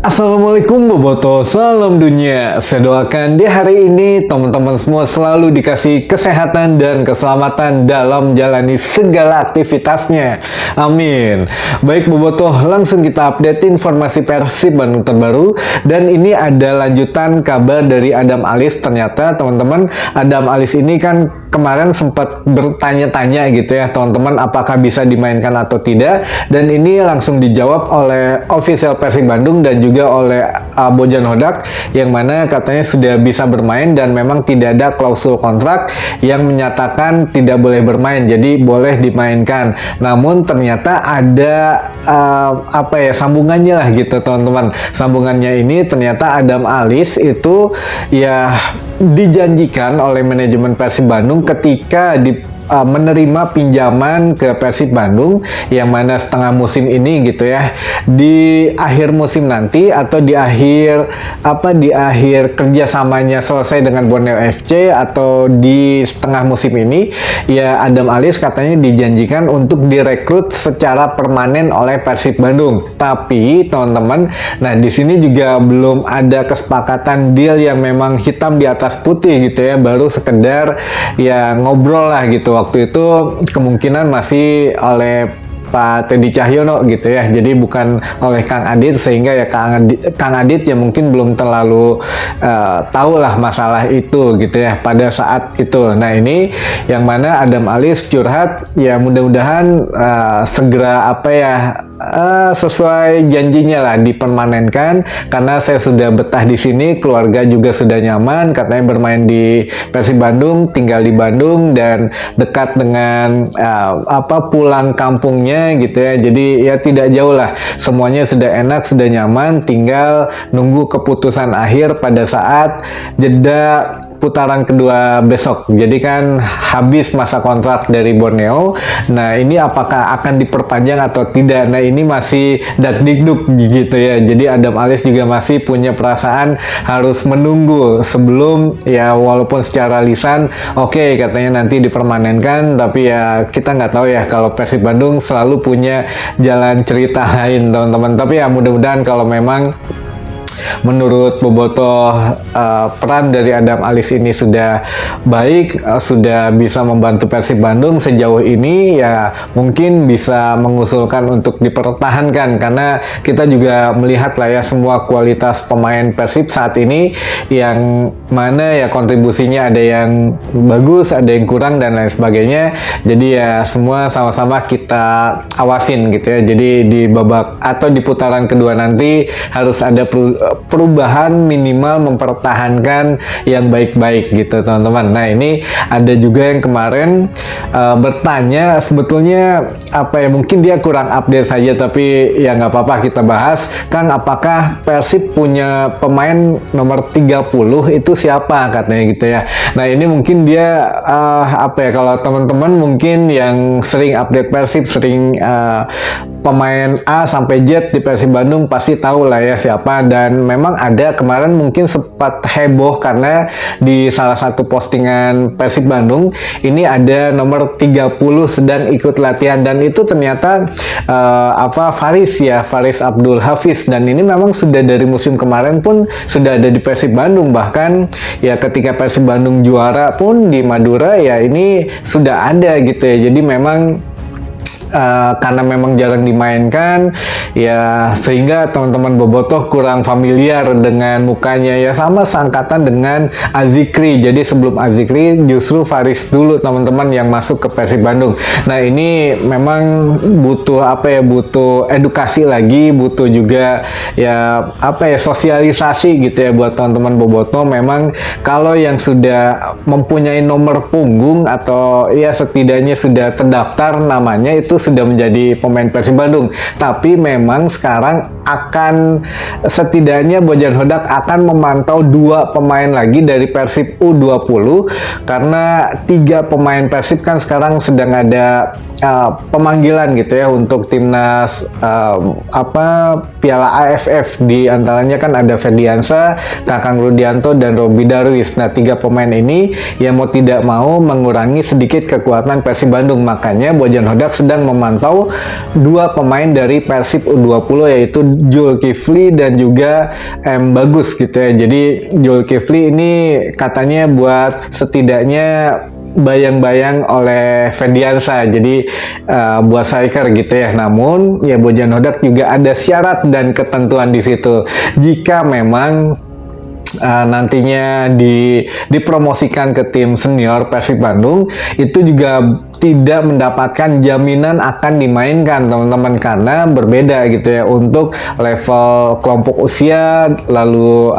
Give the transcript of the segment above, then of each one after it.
Assalamualaikum Boboto, salam dunia. Saya doakan di hari ini teman-teman semua selalu dikasih kesehatan dan keselamatan dalam jalani segala aktivitasnya. Amin. Baik Boboto, langsung kita update informasi Persib Bandung terbaru. Dan ini ada lanjutan kabar dari Adam Alizé. Ternyata teman-teman, Adam Alizé ini kan kemarin sempat bertanya-tanya gitu ya teman-teman, apakah bisa dimainkan atau tidak. Dan ini langsung dijawab oleh official Persib Bandung dan juga oleh Bojan Hodak, yang mana katanya sudah bisa bermain dan memang tidak ada klausul kontrak yang menyatakan tidak boleh bermain, jadi boleh dimainkan. Namun ternyata ada sambungannya lah gitu teman-teman. Sambungannya ini ternyata Adam Alizé itu ya dijanjikan oleh manajemen Persib Bandung ketika menerima pinjaman ke Persib Bandung, yang mana setengah musim ini gitu ya, di akhir musim nanti atau di akhir kerjasamanya selesai dengan Borneo FC atau di setengah musim ini ya, Adam Alizé katanya dijanjikan untuk direkrut secara permanen oleh Persib Bandung. Tapi teman-teman, nah di sini juga belum ada kesepakatan deal yang memang hitam di atas putih gitu ya, baru sekedar ya ngobrol lah gitu. Waktu itu kemungkinan masih oleh Pak Teddy Cahyono gitu ya, jadi bukan oleh Kang Adit, sehingga ya Kang Adit ya mungkin belum terlalu tahu lah masalah itu gitu ya pada saat itu. Nah ini yang mana Adam Alizé curhat ya, mudah-mudahan segera sesuai janjinya lah dipermanenkan, karena saya sudah betah di sini, keluarga juga sudah nyaman, katanya bermain di Persib Bandung, tinggal di Bandung dan dekat dengan pulang kampungnya gitu ya, jadi ya tidak jauh lah, semuanya sudah enak, sudah nyaman, tinggal nunggu keputusan akhir pada saat jeda putaran kedua besok. Jadi kan habis masa kontrak dari Borneo. Nah ini apakah akan diperpanjang atau tidak? Nah ini masih dakdikduk gitu ya. Jadi Adam Alizé juga masih punya perasaan harus menunggu sebelum ya, walaupun secara lisan oke, katanya nanti dipermanenkan, tapi ya kita nggak tahu ya, kalau Persib Bandung selalu punya jalan cerita lain teman-teman. Tapi ya mudah-mudahan kalau memang menurut Boboto peran dari Adam Alizé ini sudah baik, sudah bisa membantu Persib Bandung sejauh ini, ya mungkin bisa mengusulkan untuk dipertahankan, karena kita juga melihat lah ya semua kualitas pemain Persib saat ini, yang mana ya kontribusinya ada yang bagus, ada yang kurang dan lain sebagainya. Jadi ya semua sama-sama kita awasin gitu ya. Jadi di babak atau di putaran kedua nanti harus ada perubahan, minimal mempertahankan yang baik-baik gitu teman-teman. Nah ini ada juga yang kemarin bertanya, sebetulnya mungkin dia kurang update saja, tapi ya nggak apa-apa kita bahas. Kang, apakah Persib punya pemain nomor 30 itu siapa katanya gitu ya. Nah ini mungkin dia kalau teman-teman mungkin yang sering update Persib, sering pemain A sampai Z di Persib Bandung pasti tahu lah ya siapa. Dan memang ada kemarin mungkin sempat heboh karena di salah satu postingan Persib Bandung ini ada nomor 30 sedang ikut latihan, dan itu ternyata Faris Abdul Hafiz, dan ini memang sudah dari musim kemarin pun sudah ada di Persib Bandung. Bahkan ya ketika Persib Bandung juara pun di Madura ya ini sudah ada gitu ya. Jadi memang karena memang jarang dimainkan ya, sehingga teman-teman Bobotoh kurang familiar dengan mukanya ya, sama seangkatan dengan Azikri. Jadi sebelum Azikri justru Faris dulu teman-teman yang masuk ke Persib Bandung. Nah ini memang butuh butuh edukasi lagi, butuh juga ya sosialisasi gitu ya buat teman-teman Bobotoh. Memang kalau yang sudah mempunyai nomor punggung atau ya setidaknya sudah terdaftar namanya, itu sudah menjadi pemain Persib Bandung. Tapi memang sekarang akan setidaknya Bojan Hodak akan memantau 2 pemain lagi dari Persib U20, karena 3 pemain Persib kan sekarang sedang ada pemanggilan gitu ya untuk timnas Piala AFF. Di antaranya kan ada Ferdiansa, Kakang Rudianto dan Robi Darwis. Nah 3 pemain ini yang mau tidak mau mengurangi sedikit kekuatan Persib Bandung. Makanya Bojan Hodak sedang memantau 2 pemain dari Persib U20, yaitu Zulkifli dan juga M Bagus gitu ya. Jadi Zulkifli ini katanya buat setidaknya bayang-bayang oleh Ferdiansa, jadi buat striker gitu ya. Namun ya Bojan Hodak juga ada syarat dan ketentuan di situ. Jika memang nantinya dipromosikan ke tim senior Persib Bandung, itu juga tidak mendapatkan jaminan akan dimainkan teman-teman, karena berbeda gitu ya untuk level kelompok usia, lalu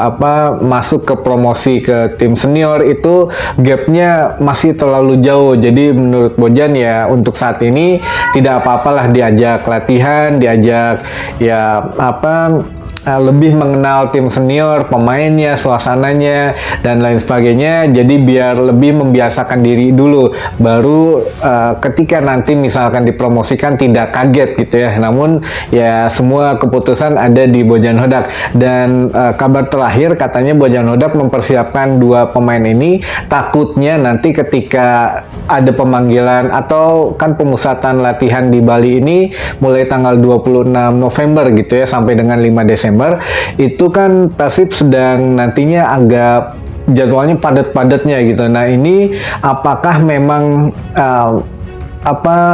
masuk ke promosi ke tim senior itu gapnya masih terlalu jauh. Jadi menurut Bojan ya untuk saat ini tidak apa-apalah diajak latihan, diajak ya lebih mengenal tim senior, pemainnya, suasananya, dan lain sebagainya. Jadi biar lebih membiasakan diri dulu, baru ketika nanti misalkan dipromosikan tidak kaget gitu ya. Namun ya semua keputusan ada di Bojan Hodak. Dan kabar terakhir katanya Bojan Hodak mempersiapkan 2 pemain ini, takutnya nanti ketika ada pemanggilan atau kan pemusatan latihan di Bali ini mulai tanggal 26 November gitu ya sampai dengan 5 Desember, itu kan Persib sedang nantinya agak jadwalnya padat-padatnya gitu. Nah ini apakah memang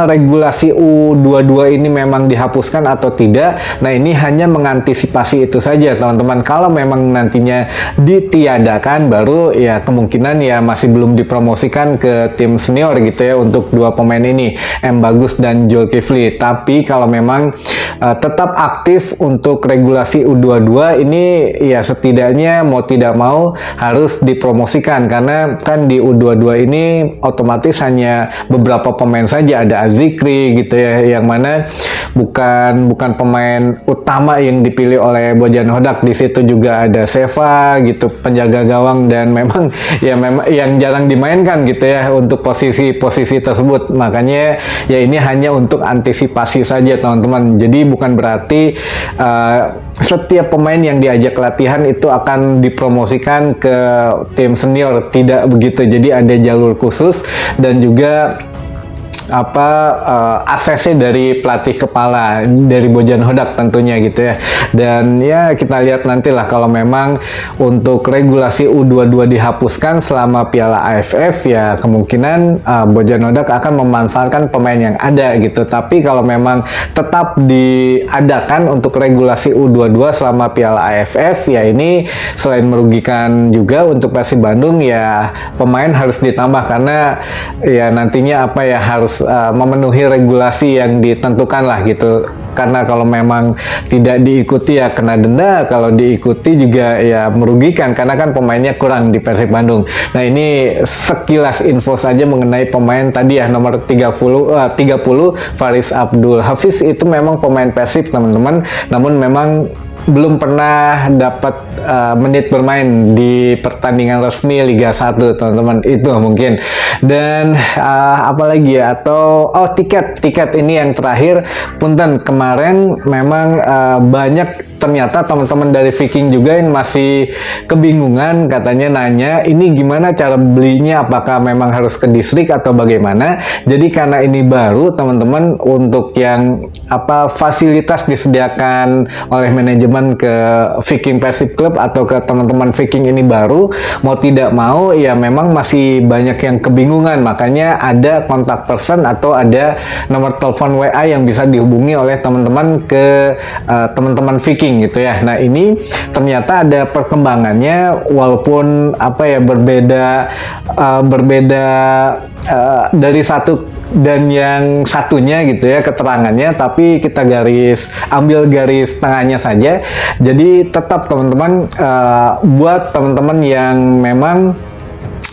regulasi U22 ini memang dihapuskan atau tidak? Nah ini hanya mengantisipasi itu saja teman-teman. Kalau memang nantinya ditiadakan, baru ya kemungkinan ya masih belum dipromosikan ke tim senior gitu ya untuk 2 pemain ini, M Bagus dan Zulkifli. Tapi kalau memang tetap aktif untuk regulasi U22 ini, ya setidaknya mau tidak mau harus dipromosikan, karena kan di U22 ini otomatis hanya beberapa pemain saja. Ada Azikri gitu ya, yang mana bukan pemain utama yang dipilih oleh Bojan Hodak. Di situ juga ada Seva gitu, penjaga gawang, dan memang yang jarang dimainkan gitu ya untuk posisi tersebut. Makanya ya ini hanya untuk antisipasi saja teman-teman. Jadi bukan berarti setiap pemain yang diajak latihan itu akan dipromosikan ke tim senior, tidak begitu. Jadi ada jalur khusus dan juga aksesnya dari pelatih kepala dari Bojan Hodak tentunya gitu ya. Dan ya kita lihat nantilah kalau memang untuk regulasi U22 dihapuskan selama Piala AFF, ya kemungkinan Bojan Hodak akan memanfaatkan pemain yang ada gitu. Tapi kalau memang tetap diadakan untuk regulasi U22 selama Piala AFF, ya ini selain merugikan juga untuk Persib Bandung, ya pemain harus ditambah, karena ya nantinya harus memenuhi regulasi yang ditentukan lah gitu. Karena kalau memang tidak diikuti ya kena denda, kalau diikuti juga ya merugikan, karena kan pemainnya kurang di Persib Bandung. Nah ini sekilas info saja mengenai pemain tadi ya, nomor 30 Faris Abdul Hafiz. Itu memang pemain Persib teman-teman, namun memang belum pernah dapat menit bermain di pertandingan resmi Liga 1 teman-teman, itu mungkin. Dan apalagi ya, atau tiket ini yang terakhir, punten kemarin memang banyak ternyata teman-teman dari Viking juga yang masih kebingungan, katanya nanya ini gimana cara belinya, apakah memang harus ke distrik atau bagaimana. Jadi karena ini baru teman-teman, untuk yang fasilitas disediakan oleh manajemen ke Viking Persib Club atau ke teman-teman Viking ini baru, mau tidak mau ya memang masih banyak yang kebingungan. Makanya ada kontak person atau ada nomor telepon WA yang bisa dihubungi oleh teman-teman ke teman-teman Viking gitu ya. Nah ini ternyata ada perkembangannya, walaupun berbeda dari satu dan yang satunya gitu ya keterangannya, tapi kita ambil garis tengahnya saja. Jadi tetap teman-teman, buat teman-teman yang memang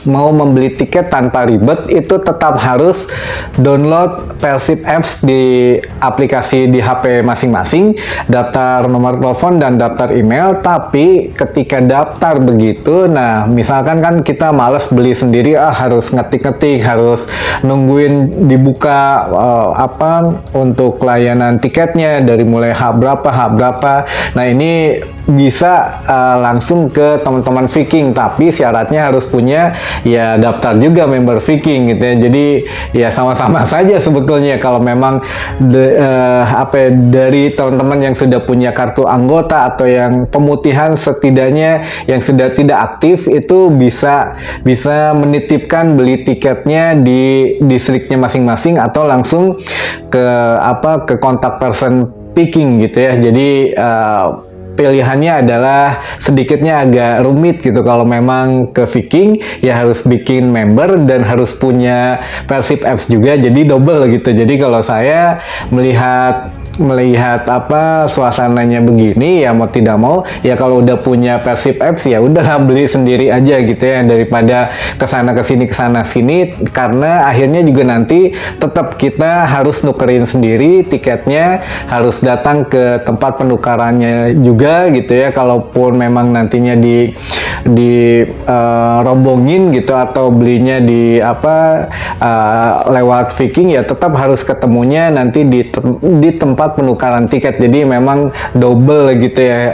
mau membeli tiket tanpa ribet, itu tetap harus download Persib Apps di aplikasi di HP masing-masing, daftar nomor telepon dan daftar email. Tapi ketika daftar begitu, nah misalkan kan kita males beli sendiri, harus ngetik-ngetik, harus nungguin dibuka untuk layanan tiketnya dari mulai H berapa. Nah ini bisa langsung ke teman-teman Viking, tapi syaratnya harus punya ya daftar juga member Viking gitu ya. Jadi ya sama-sama saja sebetulnya kalau memang dari teman-teman yang sudah punya kartu anggota atau yang pemutihan setidaknya yang sudah tidak aktif itu bisa menitipkan beli tiketnya di distriknya masing-masing atau langsung ke kontak person Viking gitu ya. Jadi pilihannya adalah sedikitnya agak rumit gitu. Kalau memang ke Viking ya harus bikin member dan harus punya Persib Apps juga, jadi double gitu. Jadi kalau saya melihat suasananya begini ya mau tidak mau ya kalau udah punya Persib Apps ya udahlah beli sendiri aja gitu ya, daripada kesana sini karena akhirnya juga nanti tetap kita harus nukerin sendiri tiketnya, harus datang ke tempat penukarannya juga gitu ya. Kalaupun memang nantinya rombongin gitu atau belinya lewat Viking ya tetap harus ketemunya nanti di tempat penukaran tiket. Jadi memang double gitu ya,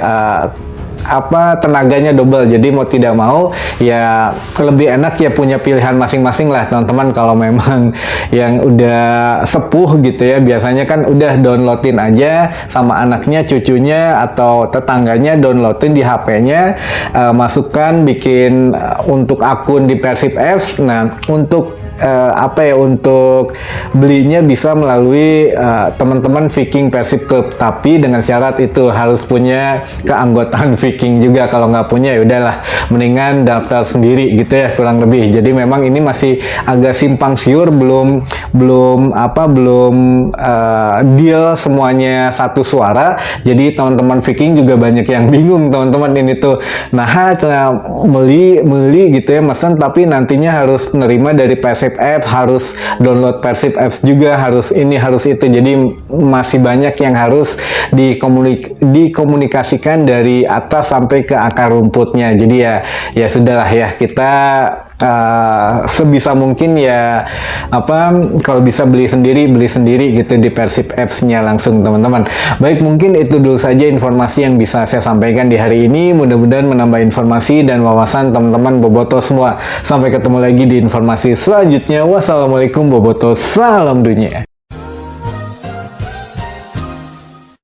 tenaganya double. Jadi mau tidak mau ya lebih enak ya punya pilihan masing-masing lah teman-teman. Kalau memang yang udah sepuh gitu ya, biasanya kan udah downloadin aja sama anaknya, cucunya atau tetangganya, downloadin di HP-nya, masukkan bikin untuk akun di Persib Apps. Nah untuk untuk belinya bisa melalui teman-teman Viking Persib Club, tapi dengan syarat itu harus punya keanggotaan Viking juga. Kalau nggak punya ya udahlah mendingan daftar sendiri gitu ya, kurang lebih. Jadi memang ini masih agak simpang siur, belum deal semuanya satu suara. Jadi teman-teman Viking juga banyak yang bingung teman-teman ini tuh, beli gitu ya, mesen tapi nantinya harus nerima dari Persib App, harus download Persib Apps juga, harus ini harus itu. Jadi masih banyak yang harus dikomunikasikan dari atas sampai ke akar rumputnya. Jadi ya sudahlah ya, kita sebisa mungkin ya kalau bisa beli sendiri gitu di Persib Apps-nya langsung teman-teman. Baik, mungkin itu dulu saja informasi yang bisa saya sampaikan di hari ini. Mudah-mudahan menambah informasi dan wawasan teman-teman boboto semua. Sampai ketemu lagi di informasi selanjutnya. Wassalamualaikum boboto, salam dunia.